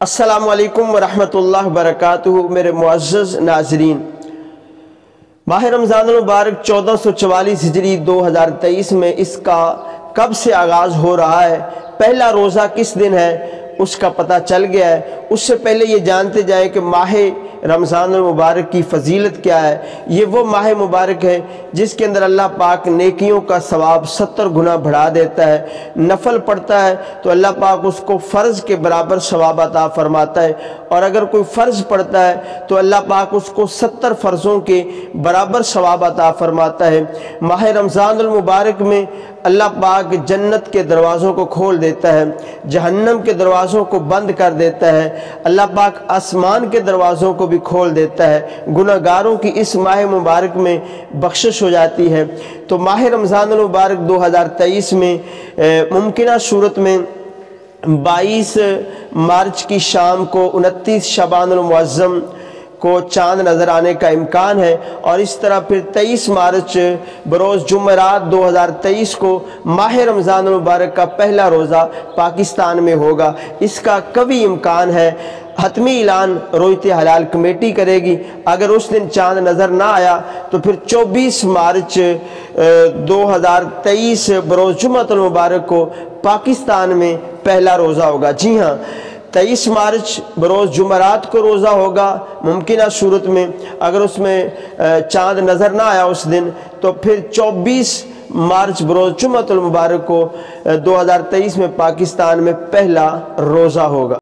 अस्सलामु अलैकुम वरहमतुल्लाहि वबरकातुहू। मेरे मुअज़्ज़ज़ नाज़रीन, माह रमज़ान मुबारक 1444 हिजरी 2023 में इसका कब से आगाज़ हो रहा है, पहला रोज़ा किस दिन है उसका पता चल गया है। उससे पहले ये जानते जाएं कि माह रमज़ान मुबारक की फ़जीलत क्या है। ये वो माह मुबारक है जिसके अंदर अल्लाह पाक नेकियों का सवाब 70 गुना बढ़ा देता है। नफल पढ़ता है तो अल्लाह पाक उसको फ़र्ज़ के बराबर सवाब अता फरमाता है, और अगर कोई फ़र्ज़ पढ़ता है तो अल्लाह पाक उसको 70 फ़र्ज़ों के बराबर सवाब अता फरमाता है। माह रमज़ान मुबारक में अल्लाह पाक जन्नत के दरवाज़ों को खोल देता है, जहन्नम के दरवाज़ों को बंद कर देता है, अल्लाह पाक आसमान के दरवाज़ों को भी खोल देता है। गुनाहगारों की इस माह मुबारक में बख्शिश हो जाती है। तो माह रमज़ान मुबारक 2023 में मुमकिन सूरत में 22 मार्च की शाम को 29 शबान मुअज़्ज़म को चांद नज़र आने का इम्कान है, और इस तरह फिर 23 मार्च बरोज़ जुमेरात 2023 को माह रमज़ान मुबारक का पहला रोज़ा पाकिस्तान में होगा। इसका कभी इम्कान है। हतमी ऐलान रोयत हलाल कमेटी करेगी। अगर उस दिन चांद नज़र ना आया तो फिर 24 मार्च 2023 बरोज़ जुम्मतुल मुबारक को पाकिस्तान में पहला रोज़ा होगा। जी हाँ, 23 मार्च बरोज़ जुमेरात को रोज़ा होगा। मुमकिन सूरत में अगर उसमें चांद नज़र ना आया उस दिन, तो फिर 24 मार्च बरोज़ जुम्मतुल मुबारक को 2023 में पाकिस्तान में पहला रोज़ा होगा।